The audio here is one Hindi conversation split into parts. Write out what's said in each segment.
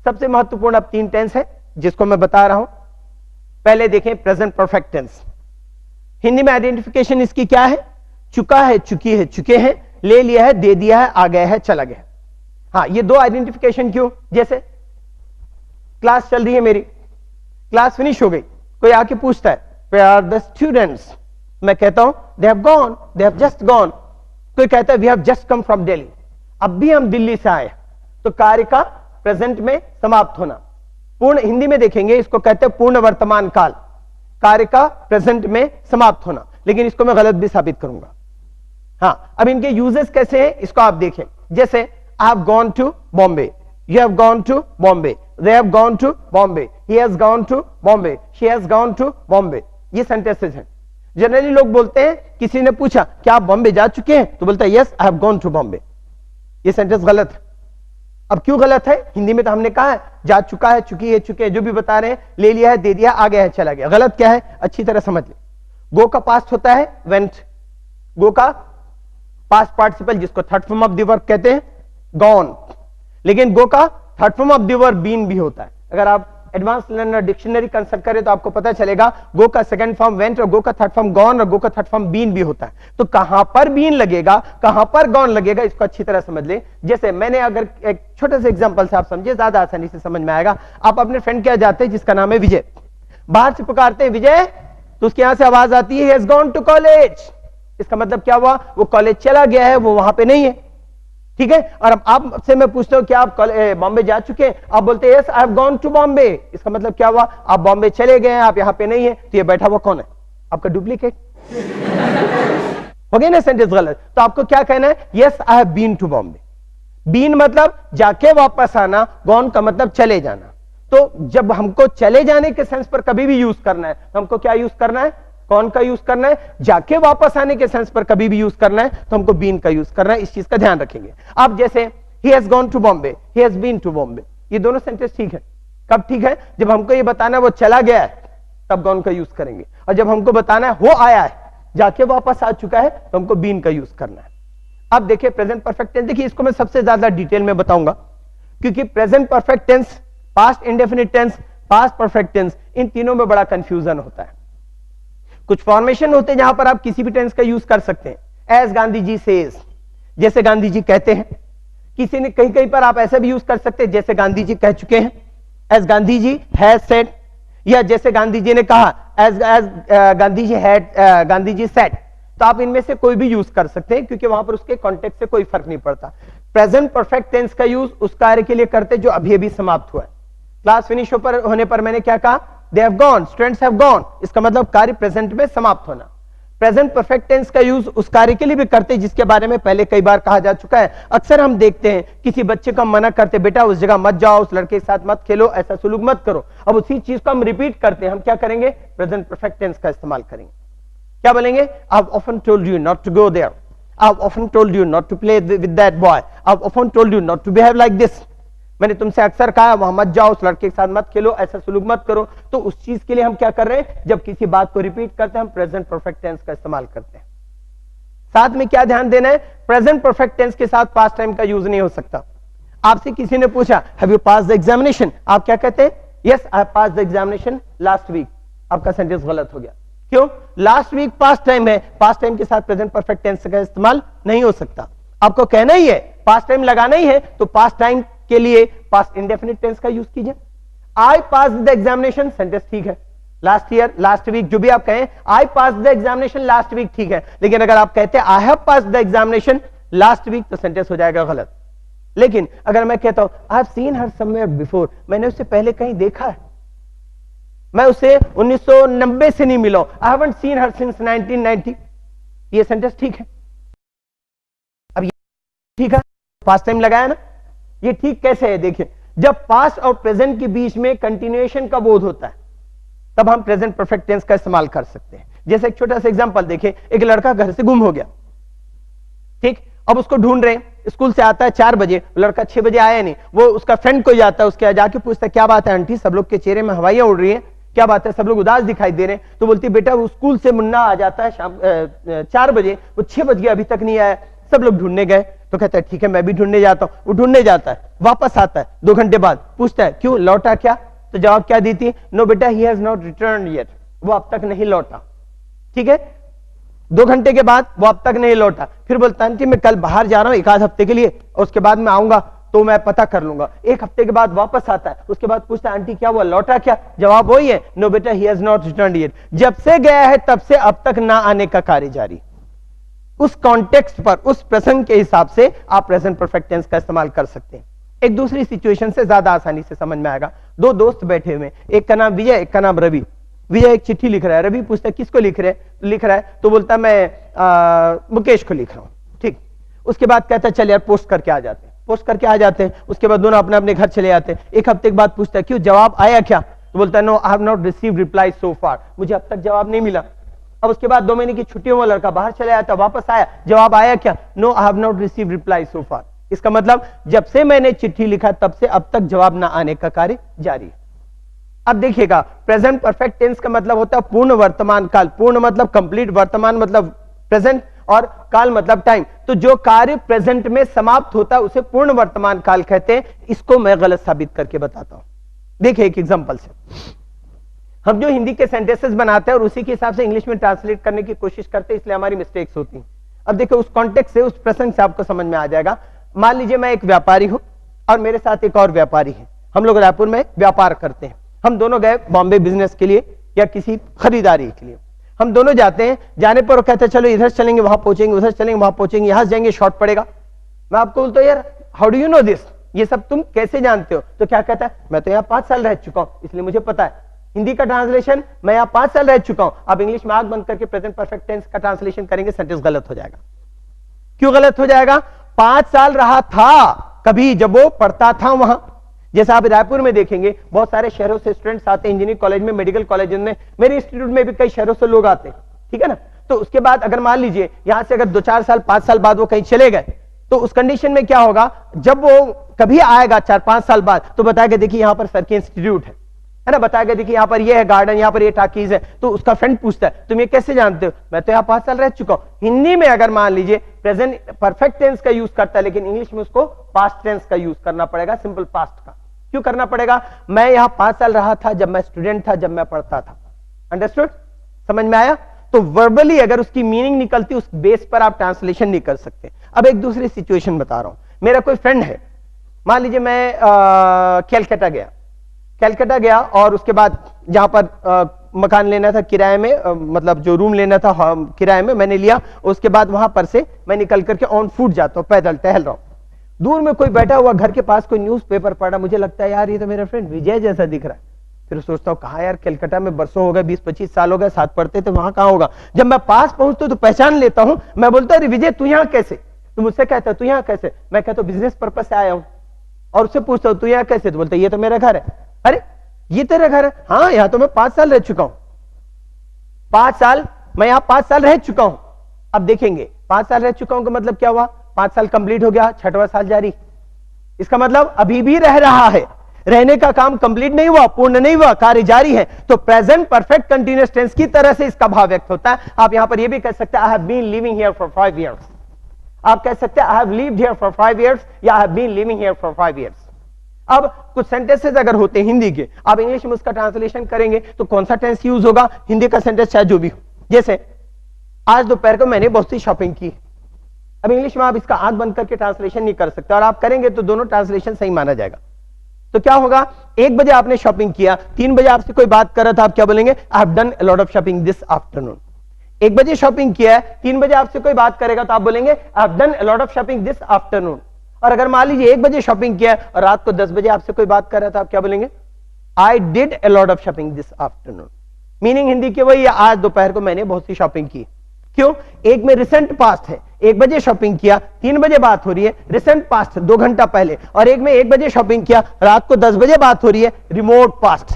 सबसे महत्वपूर्ण अब 3 टेंस है जिसको मैं बता रहा हूं। पहले देखें प्रेजेंट परफेक्ट टेंस। हिंदी में आइडेंटिफिकेशन इसकी क्या है? चुका है, चुकी है, चुके हैं, ले लिया है, दे दिया है, आ गया है, चला गया। हाँ, ये 2 आइडेंटिफिकेशन क्यों? जैसे क्लास चल रही है मेरी, क्लास फिनिश हो गई, कोई आके पूछता है वेयर आर द स्टूडेंट्स, मैं कहता हूं they have gone, they have just gone. कोई कहता है we have just come from Delhi, अब भी हम दिल्ली से आए। तो कार्य का प्रेजेंट में समाप्त होना। पूर्ण हिंदी में देखेंगे इसको कहते हैं पूर्ण वर्तमान काल, कार्य का प्रेजेंट में समाप्त होना, लेकिन इसको मैं गलत भी साबित करूंगा। हाँ, अब इनके यूजेस कैसे हैं इसको आप देखें। जैसे I have gone to Bombay, you have gone to Bombay, they have gone to Bombay, he has gone to Bombay, she has gone to Bombay. ये सेंटेंसेस हैं। जनरली लोग बोलते हैं, किसी ने पूछा क्या आप बॉम्बे जा चुके हैं, तो बोलता है yes I have gone to Bombay. ये सेंटेंस गलत है। अब क्यों गलत है? हिंदी में तो हमने कहा है जा चुका है, चुकी है, चुके हैं, जो भी बता रहे हैं, ले लिया है, दे दिया, आ गया है, चला गया। गलत क्या है अच्छी तरह समझ ले। गो का पास्ट होता है वेंट, गो का पास्ट पार्टिसिपल जिसको third form of the verb कहते हैं गॉन, लेकिन गो का third form of the verb been भी होता है। अगर आप एडवांस लर्नर डिक्शनरी कंसल्ट करें तो आपको पता चलेगा गो का सेकंड फॉर्म वेंट और गो का थर्ड फॉर्म गॉन और गो का थर्ड फॉर्म बीन भी होता है। तो कहां पर बीन लगेगा, कहां पर गॉन लगेगा, इसको अच्छी तरह समझ ले। जैसे मैंने अगर एक छोटे से एग्जांपल से आप समझे, ज्यादा आसानी से समझ में आएगा। आप अपने फ्रेंड के यहाँ जाते हैं जिसका नाम है विजय, बाहर से पुकारते हैं विजय, तो उसके यहां से आवाज आती है he has gone to college। इसका मतलब क्या हुआ? वो कॉलेज चला गया है, वो वहां पे नहीं है। ठीक है। और अब आपसे मैं पूछता हूं क्या आप बॉम्बे जा चुके हैं? आप बोलते हैं yes I have gone to Bombay. इसका मतलब क्या हुआ? आप बॉम्बे चले गए हैं, आप यहां पे नहीं है। तो ये बैठा हुआ कौन है? आपका डुप्लीकेट हो गया ना सेंटेंस गलत। तो आपको क्या कहना है? Yes I have been to Bombay. Been मतलब जाके वापस आना, गॉन का मतलब चले जाना। तो जब हमको चले जाने के सेंस पर कभी भी यूज करना है, तो हमको क्या यूज करना है? कौन का यूज करना है? जाके वापस आने के सेंस पर कभी भी यूज करना है तो हमको बीन का यूज करना है। इस चीज का ध्यान रखेंगे। अब जैसे he has gone to Bombay, he has been to Bombay, ये दोनों सेंटेंस ठीक है। कब ठीक है? जब हमको ये बताना है वो चला गया है तब गॉन का यूज करेंगे, और जब हमको बताना है वो आया है, जाके वापस आ चुका है, तो हमको बीन का यूज करना है। अब देखिए प्रेजेंट परफेक्ट टेंस, देखिए इसको मैं सबसे ज्यादा डिटेल में बताऊंगा, क्योंकि present perfect tense, past indefinite tense, past perfect tense, इन तीनों में बड़ा कंफ्यूजन होता है। कुछ फॉर्मेशन होते हैं जहां पर आप किसी भी टेंस का यूज कर सकते हैं। एज गांधी जी सेज, जैसे गांधी जी कहते हैं। किसी ने कहीं कहीं पर आप ऐसा भी यूज कर सकते हैं जैसे गांधी जी कह चुके हैं, as Gandhi ji has said, या जैसे गांधी जी ने कहा as Gandhi ji had, Gandhi ji said. तो आप इनमें से कोई भी यूज कर सकते हैं, क्योंकि वहां पर उसके कॉन्टेक्स्ट से कोई फर्क नहीं पड़ता। प्रेजेंट परफेक्ट टेंस का यूज उस कार्य के लिए करते जो अभी अभी समाप्त हुआ है। क्लास फिनिश होने पर मैंने क्या कहा? They have gone, students have gone। इसका मतलब कार्य प्रेजेंट में समाप्त होना। प्रेजेंट परफेक्ट टेंस का यूज उस कार्य के लिए भी करते हैं जिसके बारे में पहले कई बार कहा जा चुका है। अक्सर हम देखते हैं किसी बच्चे को मना करते, बेटा उस जगह मत जाओ, उस लड़के के साथ मत खेलो, ऐसा सुलूक मत करो। अब उसी चीज को हम रिपीट करते हैं, हम क्या करेंगे? प्रेजेंट परफेक्ट टेंस का इस्तेमाल करेंगे। क्या बोलेंगे? I've often told you not to go there, I've often told you not to play with that boy, I've often told you not to behave like this। मैंने तुमसे अक्सर कहा वहां मत जाओ, उस लड़के के साथ मत खेलो, ऐसा सुलूक मत करो। तो उस चीज के लिए हम क्या कर रहे हैं? जब किसी बात को रिपीट करते हैं हम प्रेजेंट परफेक्ट टेंस का इस्तेमाल करते हैं। साथ में क्या ध्यान देना है? प्रेजेंट परफेक्ट टेंस के साथ पास्ट टाइम का यूज नहीं हो सकता। आपसे किसी ने पूछा have you pass the examination, आप क्या कहते हैं? Yes I pass the examination last week. आपका सेंटेंस गलत हो गया। क्यों? लास्ट वीक पास्ट टाइम है, पास्ट टाइम के साथ प्रेजेंट परफेक्ट टेंस का इस्तेमाल नहीं हो सकता। आपको कहना ही है, पास्ट टाइम लगाना ही है, तो पास्ट टाइम के लिए पास्ट इंडेफिनिट टेंस का यूज कीजिए। आई पास द एग्जामिनेशन, सेंटेंस ठीक है। लास्ट ईयर, लास्ट वीक, जो भी आप कहें, I pass the examination last week ठीक है। लेकिन अगर आप कहते हैं I have pass the examination last week, तो सेंटेंस हो जाएगा गलत। लेकिन अगर मैं कहता हूं I have seen her somewhere before, मैंने उसे पहले कहीं देखा है, मैं उसे 1990 से नहीं मिला, I haven't seen her since 1990, ये सेंटेंस ठीक है। अब ये ठीक है, पास्ट टाइम लगाया ना। ये ठीक कैसे है? देखिए, जब पास्ट और प्रेजेंट के बीच में कंटिन्यूएशन का बोध होता है तब हम प्रेजेंट परफेक्ट टेंस का इस्तेमाल कर सकते हैं। जैसे एक छोटा सा एग्जांपल देखिए, एक लड़का घर से गुम हो गया, ठीक, अब उसको ढूंढ रहे हैं, स्कूल से आता है 4 बजे, लड़का 6 बजे आया नहीं। वो उसका फ्रेंड कोई जाता है, उसके जाके पूछता है क्या बात है आंटी, सब लोग के चेहरे में हवाइयां उड़ रही हैं, क्या बात है, सब लोग उदास दिखाई दे रहे हैं। तो बोलती बेटा वो स्कूल से मुन्ना आ जाता है शाम 4 बजे, वो 6 बज गए अभी तक नहीं आया, सब लोग ढूंढने गए। तो कहता है ठीक है मैं भी ढूंढने जाता हूं। वो ढूंढने जाता है, वापस आता है 2 घंटे बाद, पूछता है क्यों लौटा क्या? तो जवाब क्या दी थी? नो बेटा he has not return yet, वो अब तक नहीं लौटा। ठीक है, 2 घंटे के बाद वो अब तक नहीं लौटा। फिर बोलता है मैं कल बाहर जा रहा हूं 1 आध हफ्ते के लिए, उसके बाद मैं आऊंगा तो मैं पता कर लूंगा। 1 हफ्ते के बाद वापस आता है, उसके बाद पूछता है आंटी क्या हुआ, लौटा क्या? जवाब वही है, नो बेटा he has not return yet. जब से गया है तब से अब तक ना आने का कार्य जारी। उस कॉन्टेक्स्ट पर, उस प्रसंग के हिसाब से आप प्रेजेंट परफेक्ट टेंस का इस्तेमाल कर सकते हैं। एक दूसरी सिचुएशन से ज्यादा आसानी से समझ में आएगा। 2 दोस्त बैठे हुए, एक का नाम विजय, एक का नाम रवि। विजय एक चिट्ठी लिख रहा है, रवि पूछता है किसको लिख रहा है? तो बोलता है मैं मुकेश को लिख रहा हूं। ठीक, उसके बाद कहता है चल यार पोस्ट करके आ जाते हैं। पोस्ट करके आ जाते हैं, उसके बाद दोनों अपने अपने घर चले जाते हैं। 1 हफ्ते के बाद पूछता है क्यों, जवाब आया क्या? तो बोलता है no I have not received reply so far, मुझे अब तक जवाब नहीं मिला। अब उसके बाद 2 महीने की छुट्टियों में लड़का बाहर चला जाता, वापस आया, जवाब आया क्या? No I have not received reply so far. इसका मतलब जब से मैंने चिट्ठी लिखा तब से अब तक जवाब ना आने का कार्य जारी है। अब देखिएगा, प्रेजेंट परफेक्ट टेंस का मतलब होता है पूर्ण वर्तमान काल। पूर्ण मतलब कंप्लीट, वर्तमान मतलब प्रेजेंट, और काल मतलब टाइम। तो जो कार्य प्रेजेंट में समाप्त होता है उसे पूर्ण वर्तमान काल कहते हैं। इसको मैं गलत साबित करके बताता हूं। देखिए एक एग्जांपल से, हम जो हिंदी के सेंटेंसेस बनाते हैं और उसी के हिसाब से इंग्लिश में ट्रांसलेट करने की कोशिश करते हैं, इसलिए हमारी मिस्टेक्स होती हैं। अब देखिए उस कॉन्टेक्स्ट से, उस प्रसंग से आपको समझ में आ जाएगा। मान लीजिए मैं एक व्यापारी हूं और मेरे साथ एक और व्यापारी है, हम लोग रायपुर में व्यापार करते हैं। हम दोनों गए बॉम्बे बिजनेस के लिए या किसी खरीदारी के लिए। हम दोनों जाते हैं, जाने पर वो कहते हैं चलो इधर चलेंगे वहां पहुंचेंगे, उधर चलेंगे वहां पहुंचेंगे, यहां जाएंगे शॉर्ट पड़ेगा। मैं आपको बोलता हूं यार how do you know this, ये सब तुम कैसे जानते हो? तो क्या कहता है, मैं तो यहाँ 5 साल रह चुका हूं इसलिए मुझे पता है। हिंदी का ट्रांसलेशन, मैं यहाँ 5 साल रह चुका हूं। अब इंग्लिश में आंख बंद करके प्रेजेंट परफेक्ट टेंस का ट्रांसलेशन करेंगे, सेंटेंस गलत हो जाएगा। क्यों गलत हो जाएगा? 5 साल रहा था कभी जब वो पढ़ता था वहां। जैसे आप रायपुर में देखेंगे बहुत सारे शहरों से स्टूडेंट्स आते हैं, इंजीनियरिंग कॉलेज में, मेडिकल कॉलेज में, मेरे इंस्टीट्यूट में भी कई शहरों से लोग आते हैं। ठीक है ना? तो उसके बाद अगर मान लीजिए यहां से अगर 2-4 साल 5 साल बाद वो कहीं चले गए, तो उस कंडीशन में क्या होगा, जब वो कभी आएगा 4-5 साल बाद तो बताएगा देखिए यहां पर सर के इंस्टीट्यूट है ना, बताएगा देखिए यहां पर ये है गार्डन, यहां पर ये टाकीज है। तो उसका फ्रेंड पूछता है तुम ये कैसे जानते हो? मैं तो यहां 5 साल रह चुका हूं। हिंदी में अगर मान लीजिए प्रेजेंट परफेक्ट टेंस का यूज करता है, लेकिन इंग्लिश में उसको पास्ट टेंस का यूज करना पड़ेगा, सिंपल पास्ट का। क्यों करना पड़ेगा? मैं यहां 5 साल रहा था जब मैं स्टूडेंट था, जब मैं पढ़ता था। अंडरस्टूड? समझ में आया? तो वर्बली अगर उसकी मीनिंग निकलती, उस बेस पर आप ट्रांसलेशन नहीं कर सकते। अब एक दूसरी सिचुएशन बता रहा हूं। मेरा कोई फ्रेंड है, मान लीजिए मैं कैलकाटा गया और उसके बाद जहां पर मकान लेना था किराए में, मतलब जो रूम लेना था किराए में, मैंने लिया। उसके बाद वहां पर से मैं निकल करके ऑन फुट जाता हूं, पैदल टहल रहा हूं। दूर में कोई बैठा हुआ घर के पास कोई न्यूज़पेपर पढ़ रहा, मुझे लगता है यार ये तो मेरा फ्रेंड विजय जैसा दिख रहा है। फिर सोचता हूँ कहा यार, कलकत्ता में बरसों हो गए, 20-25 साल हो गए, साथ पढ़ते थे, वहां कहाँ होगा। जब मैं पास पहुंचता तो पहचान लेता हूं। मैं बोलता अरे विजय तू यहाँ कैसे? तो मुझसे कहता है तू यहाँ कैसे? मैं कहता हूँ बिजनेस पर्पज से आया हूं। और उससे पूछता हूँ तू यहाँ कैसे? तो बोलता ये तो मेरा घर है। अरे ये तेरा घर है? हाँ यहाँ तो मैं 5 साल रह चुका हूं। 5 साल, मैं यहाँ 5 साल रह चुका हूं। अब देखेंगे 5 साल रह चुका हूं का मतलब क्या हुआ? 5 साल कंप्लीट हो गया, 6वां साल जारी। इसका मतलब अभी भी रह रहा है, रहने का काम कंप्लीट नहीं हुआ, पूर्ण नहीं हुआ, कार्य जारी है। तो प्रेजेंट परफेक्ट कंटीन्यूअस टेंस की तरह से इसका भाव व्यक्त होता है। आप यहां पर यह भी कह सकते हैं I have been living here for 5 years. आप कह सकते हैं I have lived here for 5 years या I have been living here for 5 years. अब कुछ सेंटेंसेस अगर होते हैं हिंदी के, आप इंग्लिश में उसका ट्रांसलेशन करेंगे तो कौन सा टेंस यूज होगा? हिंदी का सेंटेंस चाहे जो भी हो। जैसे आज दोपहर को मैंने बहुत सी शॉपिंग की। अब इंग्लिश में आप इसका आंख बंद करके ट्रांसलेशन नहीं कर सकते, और आप करेंगे तो दोनों ट्रांसलेशन सही माना जाएगा। तो क्या होगा? 1 बजे आपने शॉपिंग किया, 3 बजे आपसे कोई बात कर रहा था, आप क्या बोलेंगे? I have done a lot of shopping this afternoon. 1 बजे शॉपिंग किया है, 3 बजे आपसे कोई बात करेगा तो आप बोलेंगे I have done a lot of shopping this afternoon. और अगर मान लीजिए 1 बजे शॉपिंग किया है और रात को 10 बजे आपसे कोई बात कर रहा था, आप क्या बोलेंगे? I did a lot of shopping this afternoon. Meaning Hindi की वही है, आज दोपहर को मैंने बहुत सी शॉपिंग की। क्यों? एक में रिसेंट पास्ट है, 1 बजे शॉपिंग किया, 3 बजे बात हो रही है, रिसेंट पास्ट 2 घंटा पहले। और एक में 1 बजे शॉपिंग किया, रात को 10 बजे बात हो रही है, रिमोट पास्ट।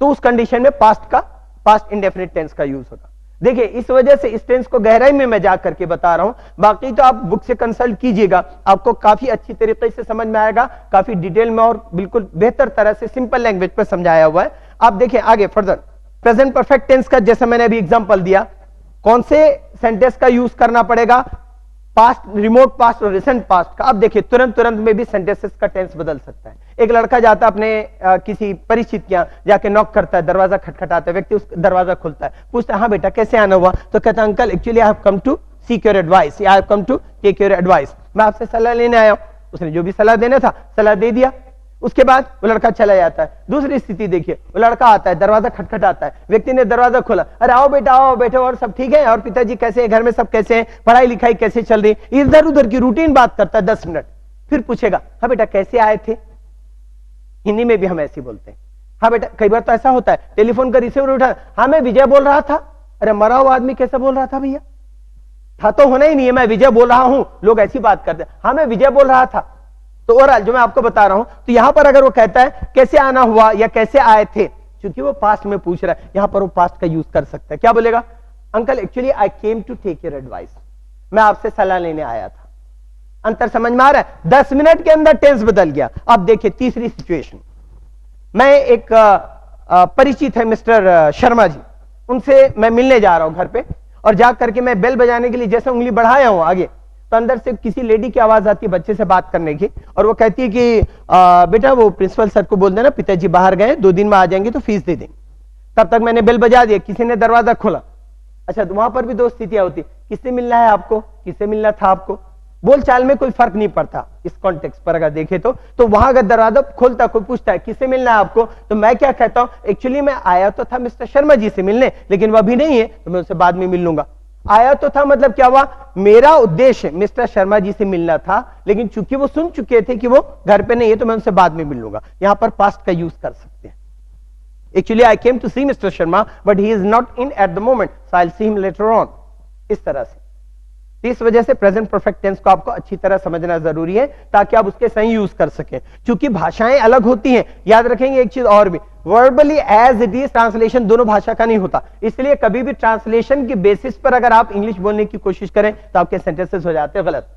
तो उस कंडीशन में पास्ट इंडेफिनिट टेंस का यूज होगा। देखिए इस वजह से इस टेंस को गहराई में मैं जा करके बता रहा हूं, बाकी तो आप बुक से कंसल्ट कीजिएगा, आपको काफी अच्छी तरीके से समझ में आएगा, काफी डिटेल में और बिल्कुल बेहतर तरह से सिंपल लैंग्वेज पर समझाया हुआ है। आप देखिए आगे फर्दर प्रेजेंट परफेक्ट टेंस का जैसे मैंने अभी एग्जांपल दिया, कौन से सेंटेंस का यूज करना पड़ेगा? पास्ट, रिमोट पास्ट और रिसेंट पास्ट का। अब देखिए तुरंत में भी सेंटेंसेस का टेंस बदल सकता है। एक लड़का जाता है अपने किसी परिचित के यहाँ, जाके नॉक करता है, दरवाजा खटखटाता है, व्यक्ति उस दरवाजा खुलता है, पूछता है हाँ बेटा कैसे आना हुआ, तो कहता है uncle actually I have come to seek your advice, I have come to take your advice, मैं आपसे सलाह लेने आया हूं। उसने जो भी सलाह देना था सलाह दे दिया। उसके बाद वो लड़का चला जाता है। दूसरी स्थिति देखिए, वो लड़का आता है, दरवाजा खटखटाता है, व्यक्ति ने दरवाजा खोला, अरे आओ बेटा आओ बैठो, और सब ठीक है, और पिताजी कैसे हैं, घर में सब कैसे हैं, पढ़ाई लिखाई कैसे चल रही, इधर उधर की रूटीन बात करता है 10 मिनट, फिर पूछेगा हाँ बेटा कैसे आए थे। हिंदी में भी हम ऐसे बोलते हैं, हाँ बेटा। कई बार तो ऐसा होता है, टेलीफोन का रिसीवर उठा, हाँ मैं विजय बोल रहा था, अरे मरा हुआ आदमी कैसे बोल रहा था भैया, था तो होना ही नहीं है, मैं विजय बोल रहा हूं। लोग ऐसी बात करते हैं, हाँ मैं विजय बोल रहा था। तो ओवरऑल जो मैं आपको बता रहा हूं, तो यहां पर अगर वो कहता है कैसे आना हुआ या कैसे आए थे, क्योंकि वो पास्ट में पूछ रहा है, यहां पर वो पास्ट का यूज कर सकता है। क्या बोलेगा, uncle actually I came to take your advice, मैं आपसे सलाह लेने आया था। अंतर समझ में आ रहा है? 10 मिनट के अंदर टेंस बदल गया। अब देखिए तीसरी सिचुएशन, मैं एक परिचित है मिस्टर शर्मा जी, उनसे मैं मिलने जा रहा हूं घर पे, और जा करके मैं बेल बजाने के लिए जैसे उंगली बढ़ाया हूं आगे, तो अंदर से किसी लेडी की आवाज आती है बच्चे से बात करने की, और वो कहती है कि बेटा वो प्रिंसिपल सर को बोल देना पिताजी बाहर गए, 2 दिन में आ जाएंगे तो फीस दे देंगे। तब तक मैंने बेल बजा दिया, किसी ने दरवाजा खोला। अच्छा, तो वहां पर भी 2 स्थितियां होती, किससे मिलना है आपको, किससे मिलना था आपको। बोलचाल में कोई फर्क नहीं पड़ता इस कॉन्टेक्स्ट पर अगर देखे तो वहां अगर दरवाजा खोलता कोई पूछता है किससे मिलना है आपको, तो मैं क्या कहता हूं, एक्चुअली मैं आया तो था मिस्टर शर्मा जी से मिलने, लेकिन वो अभी नहीं है तो मैं उनसे बाद में मिल लूंगा। आया तो था मतलब क्या हुआ, मेरा उद्देश्य मिस्टर शर्मा जी से मिलना था, लेकिन चूंकि वो सुन चुके थे कि वो घर पे नहीं है तो मैं उनसे बाद में मिल लूंगा। यहां पर पास्ट का यूज कर सकते हैं। Actually I came to see mister Sharma but he is not in at the moment, so I will see him later on. इस तरह से, इस वजह से प्रेजेंट परफेक्ट टेंस को आपको अच्छी तरह समझना जरूरी है ताकि आप उसके सही यूज कर सकें। क्योंकि भाषाएं अलग होती हैं, याद रखेंगे एक चीज और भी, verbally as it is translation दोनों भाषा का नहीं होता। इसलिए कभी भी ट्रांसलेशन के बेसिस पर अगर आप इंग्लिश बोलने की कोशिश करें तो आपके सेंटेंसेस हो जाते हैं गलत।